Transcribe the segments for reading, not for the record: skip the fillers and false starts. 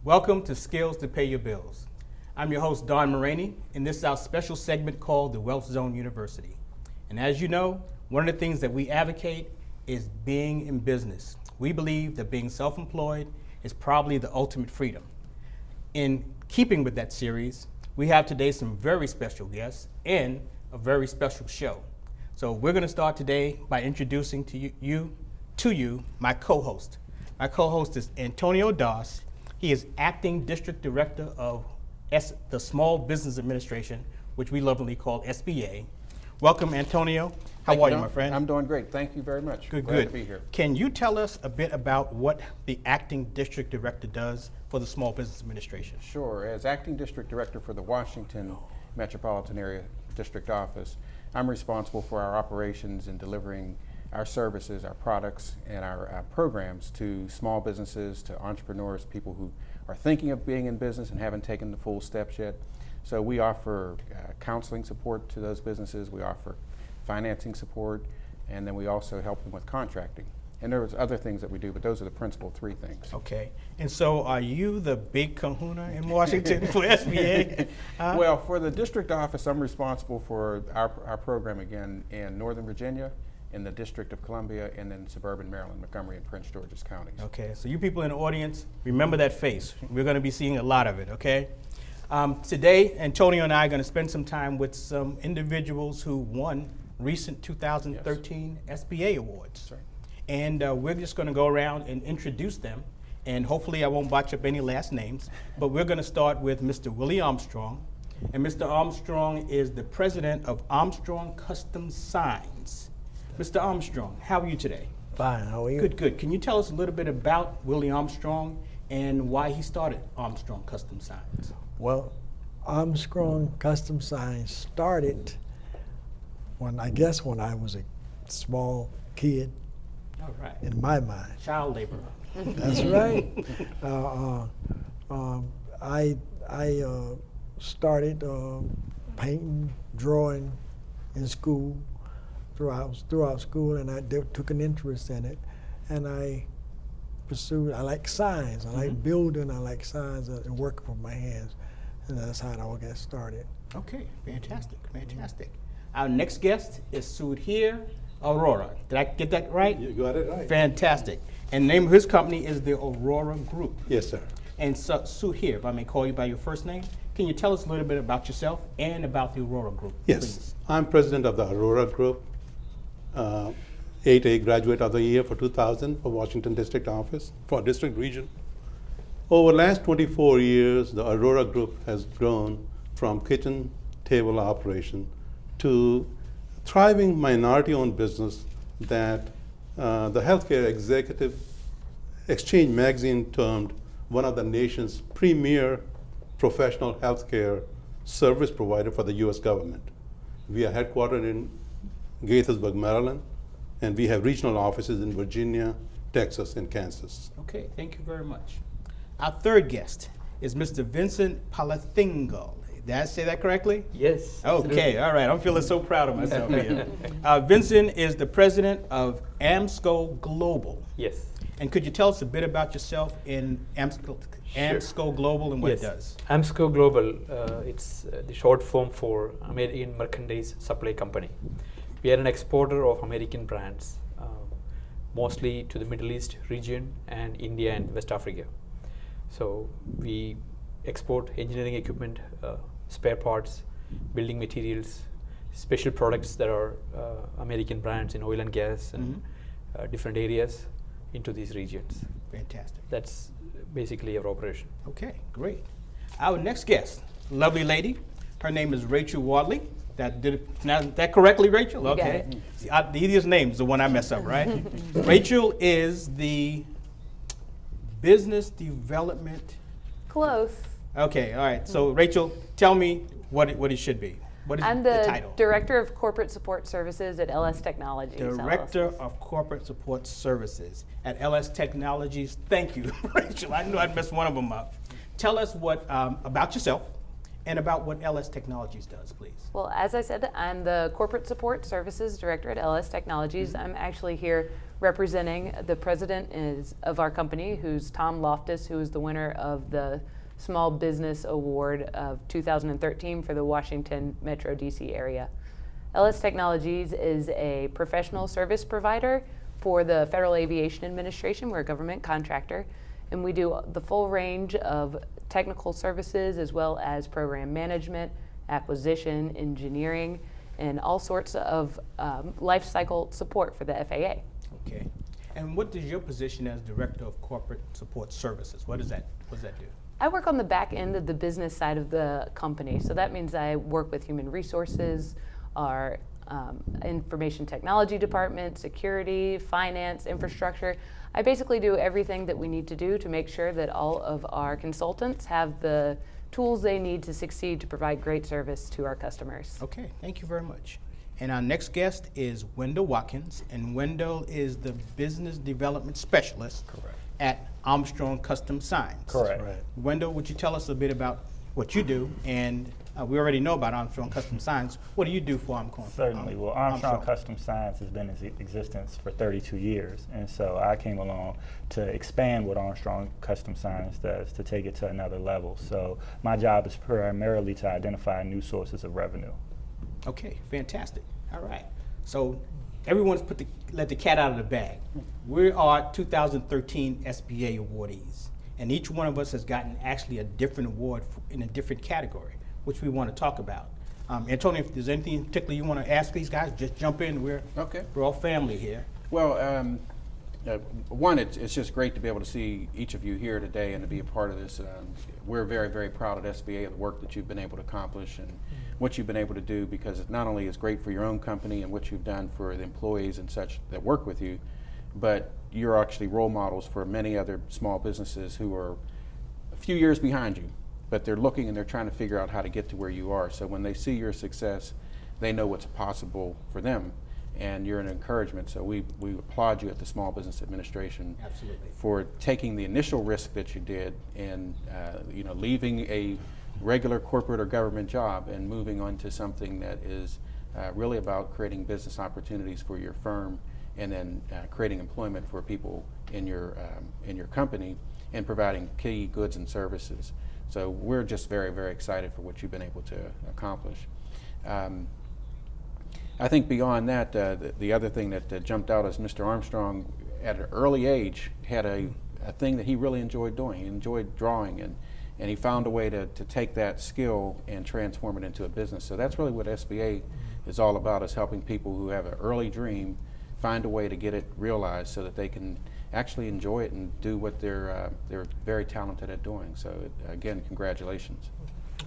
Welcome to Skills to Pay Your Bills. I'm your host, Don Moraney, and this is our special segment called the Wealth Zone University. And as you know, one of the things that we advocate is being in business. We believe that being self-employed is probably the ultimate freedom. In keeping with that series, we have today some very special guests and a very special show. So we're going to start today by introducing to you my co-host. My co-host is Antonio Doss. He is Acting District Director of the Small Business Administration, which we lovingly call SBA. Welcome, Antonio. How are you, my friend? I'm doing great. Thank you very much. Glad to be here. Can you tell us a bit about what the Acting District Director does for the Small Business Administration? Sure. As Acting District Director for the Washington Metropolitan Area District Office, I'm responsible for our operations and delivering our services, our products, and our programs to small businesses, to entrepreneurs, people who are thinking of being in business and haven't taken the full steps yet. So we offer counseling support to those businesses, we offer financing support, and then we also help them with contracting. And there's other things that we do, but those are the principal three things. Okay. And so are you the big kahuna in Washington for SBA? Well, for the district office, I'm responsible for our program again in Northern Virginia, in the District of Columbia, and then suburban Maryland, Montgomery and Prince George's counties. Okay, so you people in the audience, remember that face. We're going to be seeing a lot of it, okay? Today, Antonio and I are going to spend some time with some individuals who won recent 2013 SBA awards. That's right. And we're just going to go around and introduce them. And hopefully I won't botch up any last names, but we're going to start with Mr. Willie Armstrong. And Mr. Armstrong is the president of Armstrong Custom Signs. Mr. Armstrong, how are you today? Fine, how are you? Good, good. Can you tell us a little bit about Willie Armstrong and why he started Armstrong Custom Signs? Well, Armstrong Custom Signs started when I was a small kid. All right. In my mind. Child laborer. That's right. I started painting, drawing in school, throughout school, and I took an interest in it, and I like signs, I like building, I like signs and working with my hands, and that's how it all got started. Okay, fantastic, fantastic. Our next guest is Sudhir Aurora. Did I get that right? You got it right. Fantastic. And the name of his company is the Aurora Group. Yes, sir. And so, Sudhir, if I may call you by your first name, can you tell us a little bit about yourself and about the Aurora Group, Yes. please? I'm president of the Aurora Group, 8A Graduate of the Year for 2000 for Washington District Office, for District Region. Over the last 24 years, the Aurora Group has grown from kitchen table operation to thriving minority-owned business that the Healthcare Executive Exchange magazine termed one of the nation's premier professional healthcare service provider for the U.S. government. We are headquartered in Gaithersburg, Maryland, and we have regional offices in Virginia, Texas, and Kansas. Okay, thank you very much. Our third guest is Mr. Vincent Palathingal. Did I say that correctly? Yes. Okay, all right. I'm feeling so proud of myself here. Vincent is the president of AMSCO Global. Yes. And could you tell us a bit about yourself in AMSCO Global and what it does? AMSCO Global, it's the short form for American Merchandise Supply Company. We are an exporter of American brands, mostly to the Middle East region and India and West Africa. So we export engineering equipment, spare parts, building materials, special products that are American brands in oil and gas and different areas into these regions. Fantastic. That's basically our operation. Okay, great. Our next guest, lovely lady. Her name is Rachel Wadley. That correctly, Rachel? Okay. See, the easiest name is the one I mess up, right? Rachel is the business development. Close. Okay, all right. So Rachel, tell me what it should be. What is I'm the title? Director of Corporate Support Services at LS Technologies. Director of Corporate Support Services at LS Technologies. Thank you, Rachel. I knew I'd mess one of them up. Tell us what about yourself and about what LS Technologies does, please. Well, as I said, I'm the Corporate Support Services Director at LS Technologies. I'm actually here representing the president of our company, who's Tom Loftus, who is the winner of the Small Business Award of 2013 for the Washington Metro DC area. LS Technologies is a professional service provider for the Federal Aviation Administration. We're a government contractor, and we do the full range of technical services as well as program management, acquisition, engineering, and all sorts of life cycle support for the FAA. Okay. And what is your position as Director of Corporate Support Services? What does that do? I work on the back end of the business side of the company. So that means I work with human resources, our information technology department, security, finance, infrastructure. I basically do everything that we need to do to make sure that all of our consultants have the tools they need to succeed to provide great service to our customers. Okay, thank you very much. And our next guest is Wendell Watkins, and Wendell is the Business Development Specialist at Armstrong Custom Signs. Correct. Right. Wendell, would you tell us a bit about what you do? And we already know about Armstrong Custom Signs. What do you do for Armstrong? Certainly. Well, Armstrong Custom Signs has been in existence for 32 years, and so I came along to expand what Armstrong Custom Signs does to take it to another level. So my job is primarily to identify new sources of revenue. Okay, fantastic. All right. So everyone's let the cat out of the bag. We are 2013 SBA awardees, and each one of us has gotten actually a different award in a different category, which we want to talk about. Antonio, if there's anything in particular you want to ask these guys, just jump in. We're all family here. Well, one, it's just great to be able to see each of you here today and to be a part of this. We're very, very proud at SBA of the work that you've been able to accomplish and what you've been able to do, because it not only is great for your own company and what you've done for the employees and such that work with you, but you're actually role models for many other small businesses who are a few years behind you, but they're looking and they're trying to figure out how to get to where you are. So when they see your success, they know what's possible for them, and you're an encouragement. So we applaud you at the Small Business Administration for taking the initial risk that you did and leaving a regular corporate or government job and moving on to something that is really about creating business opportunities for your firm, and then creating employment for people in your company and providing key goods and services. So we're just very, very excited for what you've been able to accomplish. I think beyond that, the other thing that jumped out is Mr. Armstrong, at an early age, had a thing that he really enjoyed doing. He enjoyed drawing, and he found a way to take that skill and transform it into a business. So that's really what SBA is all about, is helping people who have an early dream find a way to get it realized so that they can actually enjoy it and do what they're very talented at doing. So again, congratulations.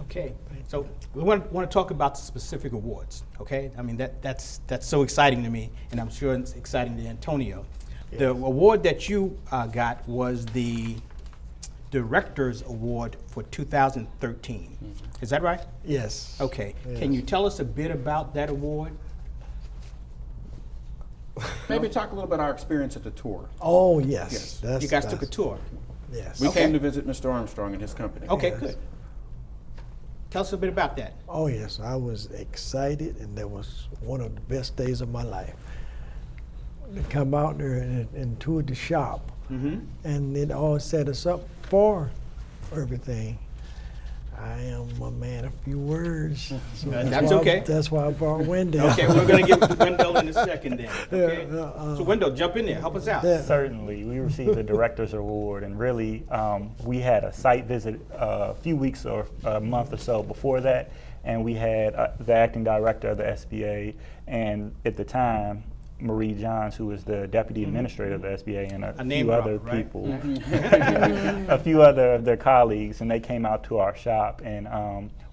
Okay, so we want to talk about the specific awards. Okay, I mean that's so exciting to me, and I'm sure it's exciting to Antonio. Yes. The award that you got was the Director's Award for 2013. Mm-hmm. Is that right? Yes. Okay. Yes. Can you tell us a bit about that award? Maybe talk a little about our experience at the tour. Oh, yes. Yes. You guys took a tour. Yes. We came to visit Mr. Armstrong and his company. Okay, Yes. good. Tell us a bit about that. Oh, yes. I was excited, and that was one of the best days of my life. To come out there and tour the shop, and it all set us up for everything. I am a man of few words. So that's okay. That's why I brought Wendell. Okay, we're going to get Wendell in a second then. Okay? So Wendell, jump in there. Help us out. Yeah. Certainly. We received the Director's Award, and really we had a site visit a few weeks or a month or so before that, and we had the acting director of the SBA, and at the time, Marie Johns, who was the deputy administrator of the SBA, and a few other people, a few other of their colleagues, and they came out to our shop, and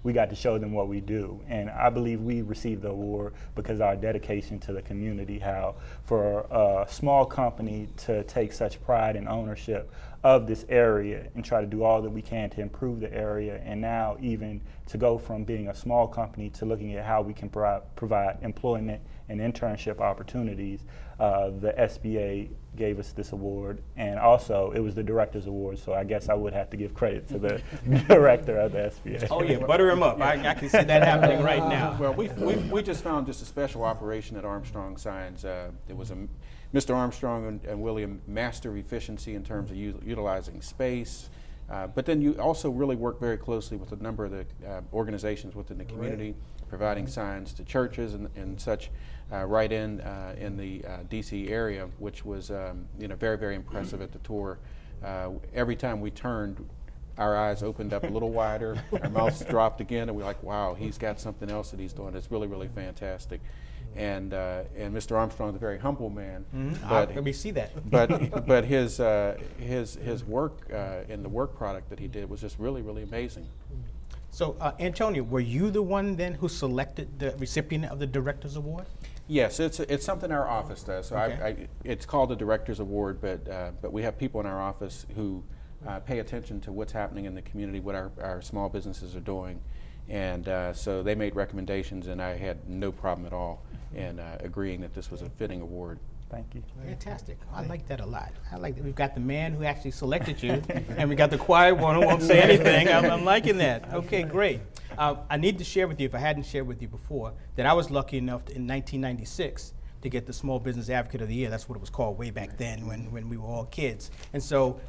we got to show them what we do. And I believe we received the award because of our dedication to the community, how for a small company to take such pride and ownership of this area and try to do all that we can to improve the area, and now even to go from being a small company to looking at how we can provide employment and internship opportunities, the SBA gave us this award, and also it was the Director's Award, so I guess I would have to give credit to the director of the SBA. Oh yeah, butter him up. I can see that happening right now. Well, we just found just a special operation at Armstrong Signs. It was Mr. Armstrong and William master efficiency in terms of utilizing space. But then you also really work very closely with a number of the organizations within the community, providing signs to churches and such right in the DC area, which was very, very impressive at the tour. Every time we turned, our eyes opened up a little wider, our mouths dropped again, and we're like, wow, he's got something else that he's doing. It's really, really fantastic. And Mr. Armstrong is a very humble man. Let me see that. But his work and the work product that he did was just really, really amazing. So, Antonio, were you the one then who selected the recipient of the Director's Award? Yes, it's something our office does. So Okay. it's called the Director's Award, but we have people in our office who pay attention to what's happening in the community, what our small businesses are doing. And so they made recommendations, and I had no problem at all in agreeing that this was a fitting award. Thank you. Fantastic. I like that a lot. I like that we've got the man who actually selected you, and we got the quiet one who won't say anything. I'm liking that. Okay, great. I need to share with you, if I hadn't shared with you before, that I was lucky enough in 1996 to get the Small Business Advocate of the Year. That's what it was called way back then when we were all kids. And so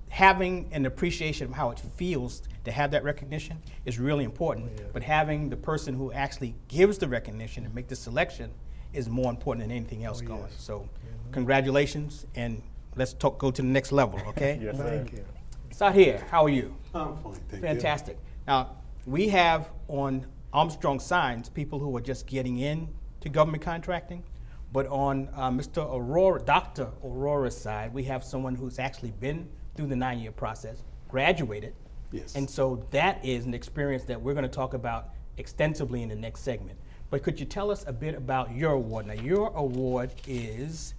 having an appreciation of how it feels to have that recognition is really important. But having the person who actually gives the recognition and make the selection is more important than anything else going. So congratulations, and let's go to the next level, okay? Yes, sir. Thank you. Sudhir, how are you? I'm fine, thank you. Fantastic. Now, we have on Armstrong Signs people who are just getting in to government contracting, but on Mr. Aurora, Dr. Aurora's side, we have someone who's actually been through the 9-year process, graduated, Yes. and so that is an experience that we're going to talk about extensively in the next segment. But could you tell us a bit about your award? Now, your award is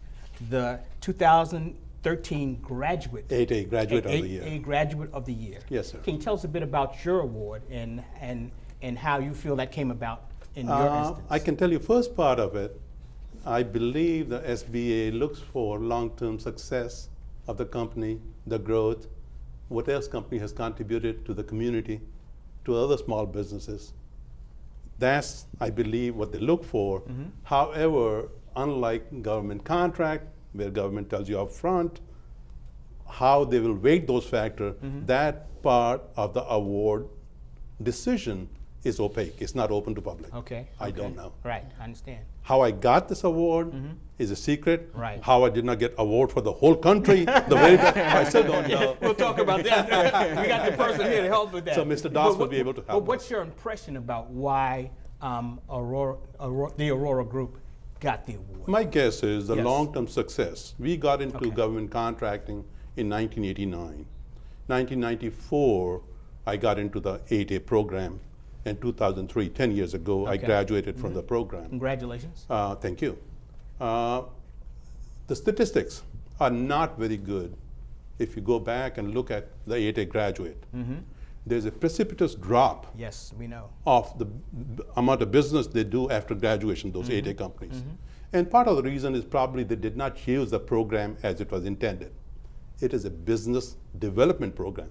the 2013 Graduate. 8A Graduate of the Year. 8A Graduate of the Year. Yes, sir. Can you tell us a bit about your award and how you feel that came about in your instance? I can tell you first part of it. I believe the SBA looks for long-term success of the company, the growth, what else company has contributed to the community, to other small businesses. That's, I believe, what they look for. However, unlike government contract, where government tells you up front how they will weight those factors, that part of the award decision is opaque. It's not open to public. Okay. I don't know. Right, I understand. How I got this award is a secret. Right. How I did not get award for the whole country, the very best, I still don't know. We'll talk about that. We got the person here to help with that. So Mr. Das will be able to help But what's us. your impression about why the Aurora Group got the award? My guess is the Yes. long-term success. We got into Okay. government contracting in 1989. 1994, I got into the 8A program. In 2003, 10 years ago, I Okay. graduated from the program. Congratulations. Thank you. The statistics are not very good. If you go back and look at the 8A graduate, there's a precipitous drop Yes, we know. of the amount of business they do after graduation, those 8A companies. And part of the reason is probably they did not use the program as it was intended. It is a business development program.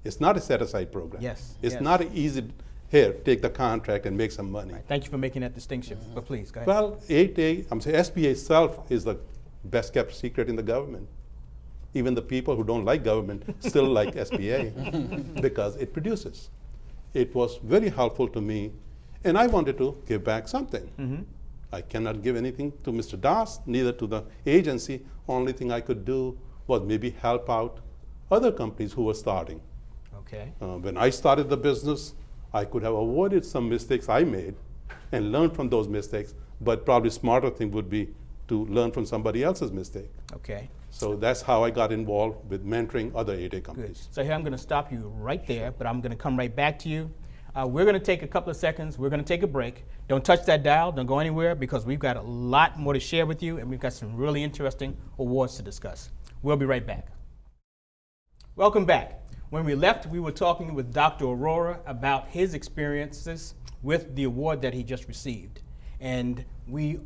It's not a set-aside program. Yes, It's yes. not an easy, here, take the contract and make some money. Thank you for making that distinction. But please, go ahead. Well, 8A, I'm saying SBA itself is the best kept secret in the government. Even the people who don't like government still like SBA because it produces. It was very helpful to me, and I wanted to give back something. I cannot give anything to Mr. Das, neither to the agency. Only thing I could do was maybe help out other companies who were starting. Okay. When I started the business, I could have avoided some mistakes I made and learned from those mistakes, but probably smarter thing would be to learn from somebody else's mistake. Okay. So that's how I got involved with mentoring other 8A Good. companies. So here I'm going to stop you right there, but I'm going to come right back to you. We're going to take a couple of seconds. We're going to take a break. Don't touch that dial. Don't go anywhere because we've got a lot more to share with you, and we've got some really interesting awards to discuss. We'll be right back. Welcome back. When we left, we were talking with Dr. Aurora about his experiences with the award that he just received. And we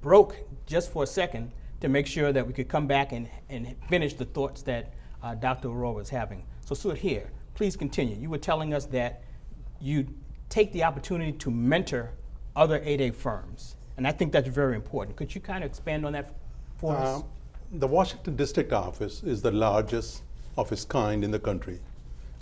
broke just for a second to make sure that we could come back and finish the thoughts that Dr. Aurora was having. So Sudhir, please continue. You were telling us that you take the opportunity to mentor other 8A firms, and I think that's very important. Could you kind of expand on that for us? The Washington District Office is the largest of its kind in the country.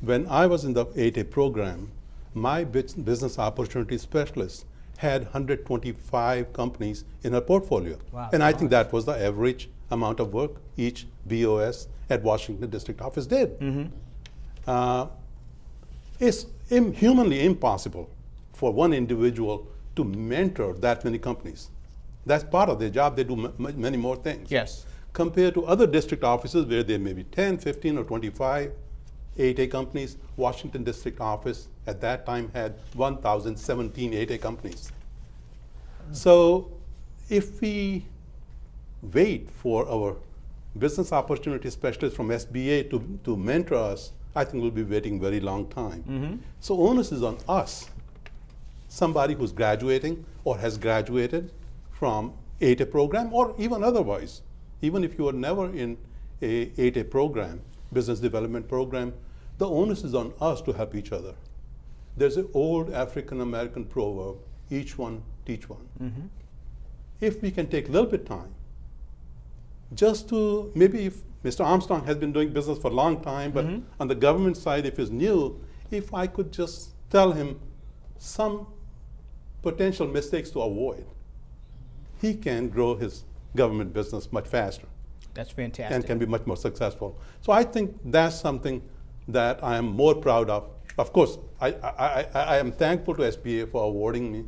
When I was in the 8A program, my business opportunity specialist had 125 companies in her portfolio. Wow, and I think that was the average amount of work each BOS at Washington District Office did. It's humanly impossible for one individual to mentor that many companies. That's part of their job. They do many more things. Yes. Compared to other district offices where there may be 10, 15, or 25 8A companies, Washington District Office at that time had 1,017 8A companies. So if we wait for our business opportunity specialists from SBA to mentor us, I think we'll be waiting a very long time. So onus is on us, somebody who's graduating or has graduated from 8A program or even otherwise. Even if you are never in a 8A program, business development program, the onus is on us to help each other. There's an old African American proverb, each one teach one. If we can take a little bit time, just to, maybe if Mr. Armstrong has been doing business for a long time, but on the government side, if he's new, if I could just tell him some potential mistakes to avoid, he can grow his government business much faster. That's fantastic. And can be much more successful. So I think that's something that I am more proud of. Of course, I am thankful to SBA for awarding me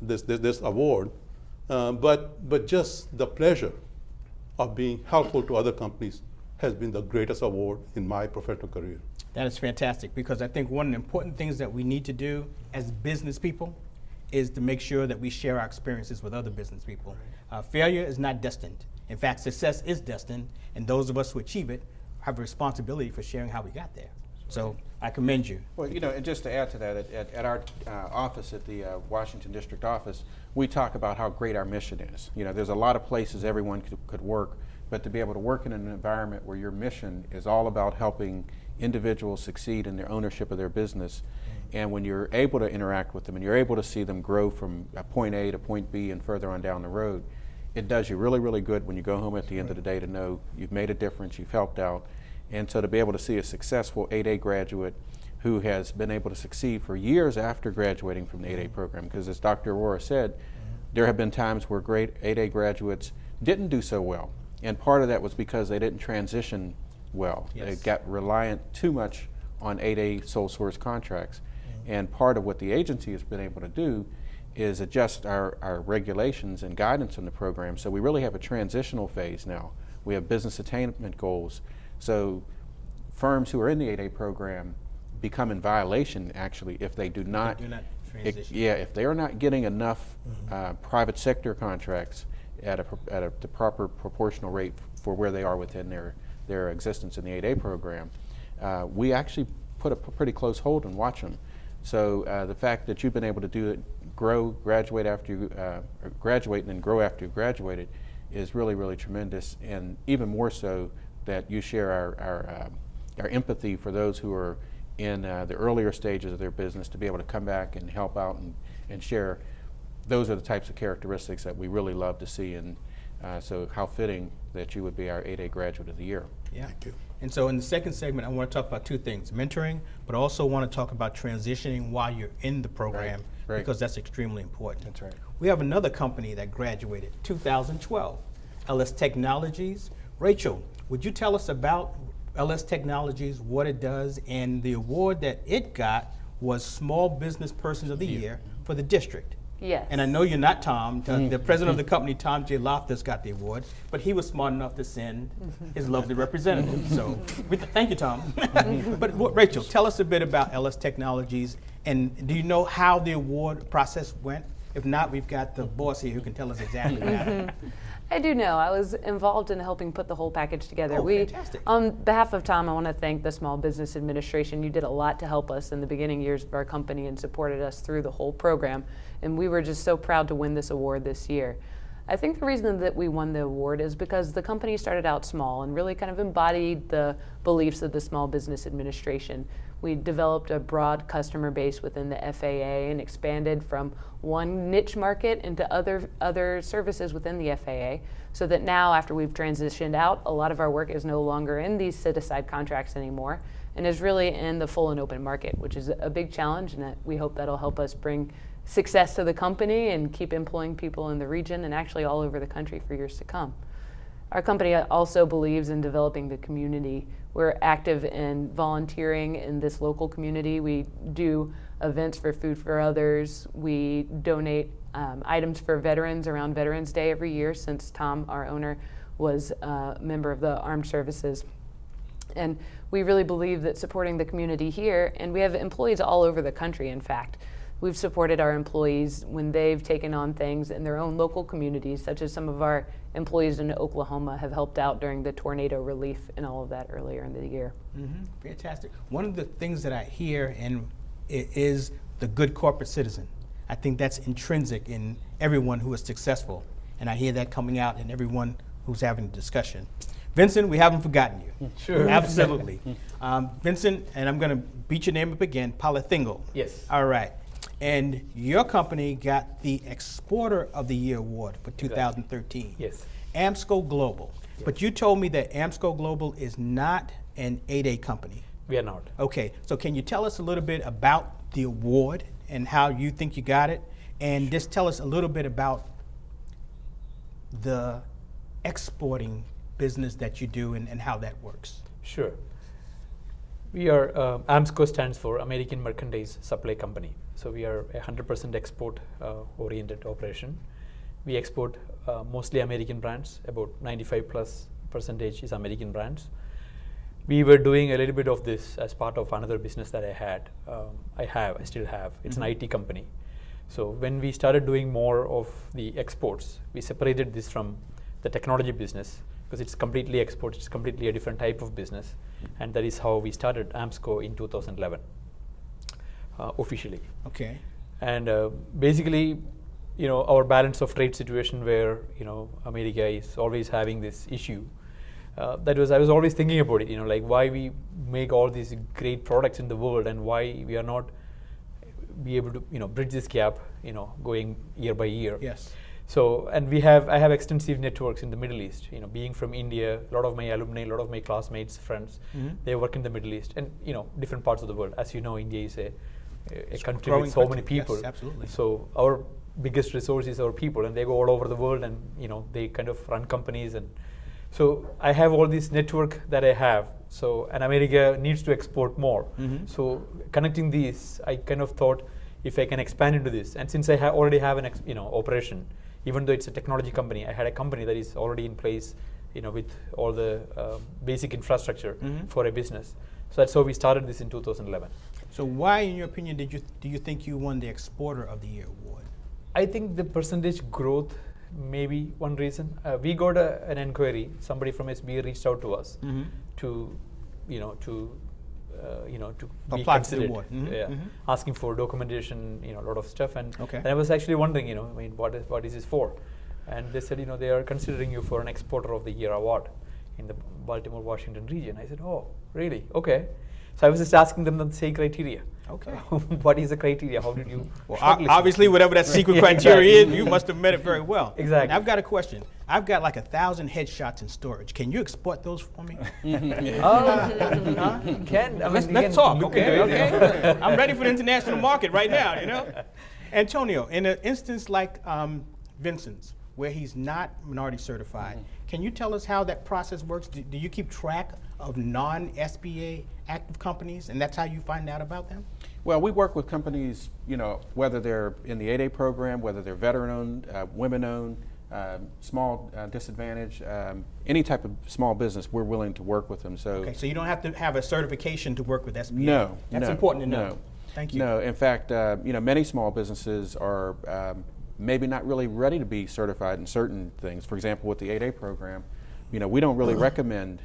this award, but just the pleasure of being helpful to other companies has been the greatest award in my professional career. That is fantastic, because I think one of the important things that we need to do as business people is to make sure that we share our experiences with other business people. Failure is not destined. In fact, success is destined, and those of us who achieve it have a responsibility for sharing how we got there. So I commend you. Well, you know, and just to add to that, at our office, at the Washington District office, we talk about how great our mission is. You know, there's a lot of places everyone could work, but to be able to work in an environment where your mission is all about helping individuals succeed in their ownership of their business, and when you're able to interact with them and you're able to see them grow from point A to point B and further on down the road, it does you really, really good when you go home at the end of the day to know you've made a difference, you've helped out. And so to be able to see a successful 8A graduate who has been able to succeed for years after graduating from the 8A program, because as Dr. Aurora said, there have been times where great 8A graduates didn't do so well. And part of that was because they didn't transition well. Yes. They got reliant too much on 8A sole source contracts. And part of what the agency has been able to do is adjust our regulations and guidance in the program. So we really have a transitional phase now. We have business attainment goals. So firms who are in the 8A program become in violation, actually, if they do not, transition. if they are not getting enough private sector contracts at the proper proportional rate for where they are within their existence in the 8A program, we actually put a pretty close hold and watch them. So the fact that you've been able to do it, graduate after you graduate and then grow after you graduated is really, really tremendous, and even more so that you share our empathy for those who are in the earlier stages of their business to be able to come back and help out and share. Those are the types of characteristics that we really love to see, and so how fitting that you would be our 8A Graduate of the Year. Yeah. Thank you. And so in the second segment, I want to talk about two things: mentoring, but also want to talk about transitioning while you're in the program, Right. because that's extremely important. That's right. We have another company that graduated 2012, LS Technologies. Rachel, would you tell us about LS Technologies, what it does, and the award that it got was Small Business Persons of the Year for the district? Yes. And I know you're not Tom. The president of the company, Tom J. Loftus, got the award, but he was smart enough to send his lovely representative. So thank you, Tom. But Rachel, tell us a bit about LS Technologies, and do you know how the award process went? If not, we've got the boss here who can tell us exactly how. I do know. I was involved in helping put the whole package together. Oh, fantastic. On behalf of Tom, I want to thank the Small Business Administration. You did a lot to help us in the beginning years of our company and supported us through the whole program. And we were just so proud to win this award this year. I think the reason that we won the award is because the company started out small and really kind of embodied the beliefs of the Small Business Administration. We developed a broad customer base within the FAA and expanded from one niche market into other services within the FAA, so that now, after we've transitioned out, a lot of our work is no longer in these set-aside contracts anymore and is really in the full and open market, which is a big challenge, and that we hope that'll help us bring success to the company and keep employing people in the region and actually all over the country for years to come. Our company also believes in developing the community. We're active in volunteering in this local community. We do events for Food for Others. We donate items for veterans around Veterans Day every year, since Tom, our owner, was a member of the Armed Services. And we really believe that supporting the community here, and we have employees all over the country, in fact. We've supported our employees when they've taken on things in their own local communities, such as some of our employees in Oklahoma have helped out during the tornado relief and all of that earlier in the year. Mm-hmm. Fantastic. One of the things that I hear is the good corporate citizen. I think that's intrinsic in everyone who is successful, and I hear that coming out in everyone who's having a discussion. Vincent, we haven't forgotten you. Sure. Absolutely. Vincent, and I'm going to beat your name up again, Palathingal. Yes. All right. And your company got the Exporter of the Year award for 2013. Yes. Amsco Global. Yes. But you told me that Amsco Global is not an 8A company. We are not. Okay, so can you tell us a little bit about the award and how you think you got it? And just tell us a little bit about the exporting business that you do and how that works. Sure. We are, AMSCO stands for American Merchandise Supply Company. So we are a 100% export oriented operation. We export mostly American brands, about 95+% is American brands. We were doing a little bit of this as part of another business that I still have. It's an IT company. So when we started doing more of the exports, we separated this from the technology business, because it's completely export, it's completely a different type of business. And that is how we started AMSCO in 2011, officially. Okay. And basically, our balance of trade situation where, America is always having this issue. I was always thinking about it, like why we make all these great products in the world and why we are not be able to, bridge this gap, going year by year. Yes. So, and I have extensive networks in the Middle East, being from India, a lot of my alumni, a lot of my classmates, friends, they work in the Middle East and, different parts of the world. As you know, India is a country with so many people. Yes, absolutely. So our biggest resource is our people, and they go all over the world and, they kind of run companies. And so I have all this network that I have. So, and America needs to export more. So connecting these, I kind of thought if I can expand into this, and since I already have an operation, even though it's a technology company, I had a company that is already in place, with all the basic infrastructure for a business. So that's how we started this in 2011. So why, in your opinion, do you think you won the Exporter of the Year award? I think the percentage growth may be one reason. We got an inquiry. Somebody from SBA reached out to us to be apply for the considered, award. asking for documentation, a lot of stuff, and, Okay. and I was actually wondering, what is this for? And they said, they are considering you for an Exporter of the Year award in the Baltimore, Washington region. I said, oh, really? Okay. So I was just asking them the same criteria. Okay. What is the criteria? How did you? Well, shortlist it? obviously, whatever that secret Yeah, criteria exactly. is, you must have met it very well. Exactly. Now, I've got a question. I've got like 1,000 headshots in storage. Can you export those for me? Oh, you can. I mean, Let's you can talk, look okay? into it, Okay. I'm ready for the international market right now, Antonio, in an instance like Vincent's, where he's not minority certified, can you tell us how that process works? Do you keep track of non-SBA active companies, and that's how you find out about them? Well, we work with companies, whether they're in the 8A program, whether they're veteran-owned, women-owned, small disadvantage, any type of small business, we're willing to work with them. So, Okay, so you don't have to have a certification to work with SBA? No. That's no, important to know. No. Thank you. No, in fact, many small businesses are maybe not really ready to be certified in certain things. For example, with the 8A program, we don't really recommend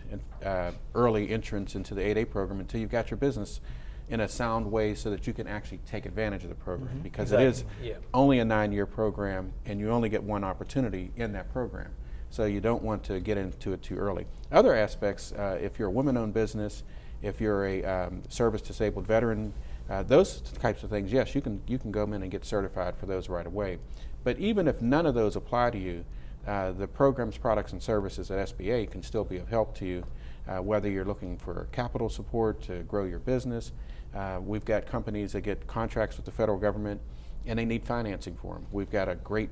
early entrance into the 8A program until you've got your business in a sound way so that you can actually take advantage of the program, Mm-hmm. because it is Exactly, yeah. only a 9-year program and you only get one opportunity in that program. So you don't want to get into it too early. Other aspects, if you're a women-owned business, if you're a service-disabled veteran, those types of things, yes, you can go in and get certified for those right away. But even if none of those apply to you, the programs, products, and services at SBA can still be of help to you, whether you're looking for capital support to grow your business. We've got companies that get contracts with the federal government and they need financing for them. We've got a great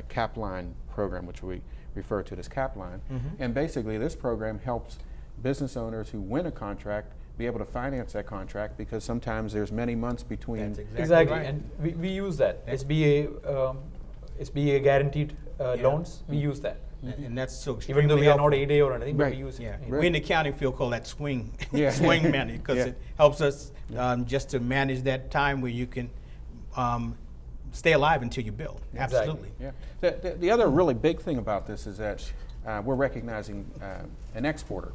Capline program, which we refer to as Capline. And basically this program helps business owners who win a contract be able to finance that contract, because sometimes there's many months between. That's Exactly, right. and we use that. SBA guaranteed loans, we use that. And that's so Even though extremely we are helpful. not ADA or anything, but Right. we use Yeah, it. Right. we in the accounting field call that swing, Yeah. swing money, because Yeah. it helps us just to manage that time where you can stay alive until you build. Exactly. Absolutely. Yeah. The other really big thing about this is that we're recognizing an exporter.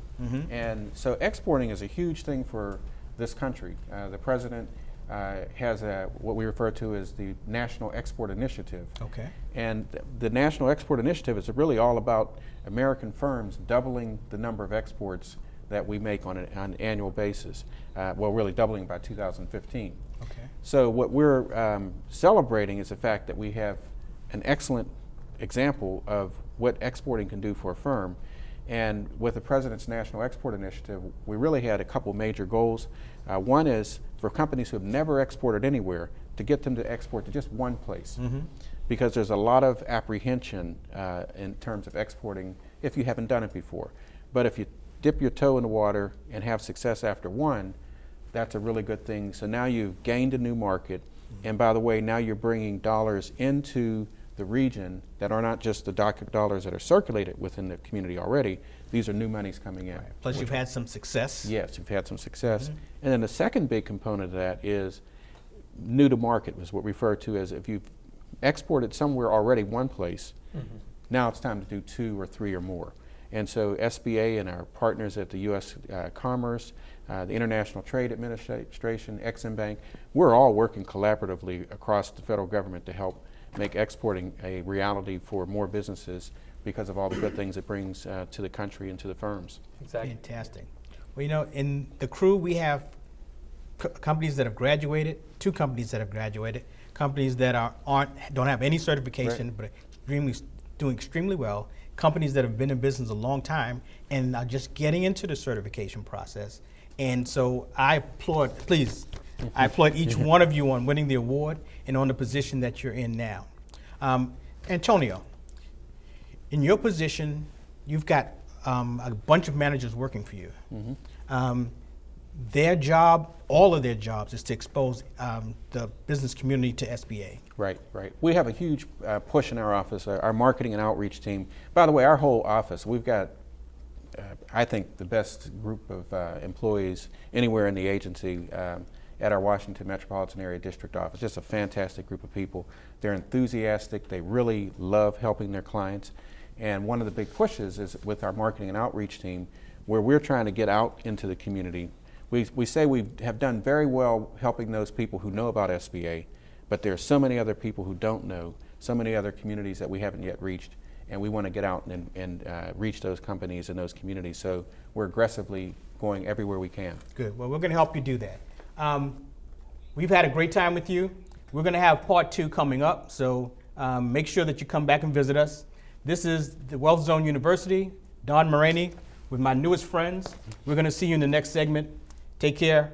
And so exporting is a huge thing for this country. The president has what we refer to as the National Export Initiative. Okay. And the National Export Initiative is really all about American firms doubling the number of exports that we make on an annual basis. Well, really doubling by 2015. Okay. So what we're celebrating is the fact that we have an excellent example of what exporting can do for a firm. And with the President's National Export Initiative, we really had a couple major goals. One is for companies who have never exported anywhere, to get them to export to just one place. Because there's a lot of apprehension in terms of exporting if you haven't done it before. But if you dip your toe in the water and have success after one, that's a really good thing. So now you've gained a new market, and by the way, now you're bringing dollars into the region that are not just the dollars that are circulated within the community already. These are new monies coming in. Plus, you've had some success. Yes, you've had some success. And then the second big component of that is new to market, is what we refer to as if you've exported somewhere already one place, now it's time to do 2 or 3 or more. And so SBA and our partners at the U.S. Commerce, the International Trade Administration, Exim Bank, we're all working collaboratively across the federal government to help make exporting a reality for more businesses because of all the good things it brings to the country and to the firms. Exactly. Fantastic. Well, you know, in the crew, we have companies that have graduated, 2 companies that have graduated, companies that don't have any certification, but are doing extremely well, companies that have been in business a long time and are just getting into the certification process. And so I applaud, I applaud each one of you on winning the award and on the position that you're in now. Antonio, in your position, you've got a bunch of managers working for you. Their job, all of their jobs, is to expose the business community to SBA. Right, right. We have a huge push in our office, our marketing and outreach team. By the way, our whole office, we've got, I think, the best group of employees anywhere in the agency at our Washington Metropolitan Area District Office. Just a fantastic group of people. They're enthusiastic. They really love helping their clients. And one of the big pushes is with our marketing and outreach team, where we're trying to get out into the community. We say we have done very well helping those people who know about SBA, but there are so many other people who don't know, so many other communities that we haven't yet reached, and we want to get out and reach those companies and those communities. So we're aggressively going everywhere we can. Good. Well, we're going to help you do that. We've had a great time with you. We're going to have part 2 coming up, so make sure that you come back and visit us. This is the Wealth Zone University, Don Mulroney, with my newest friends. We're going to see you in the next segment. Take care.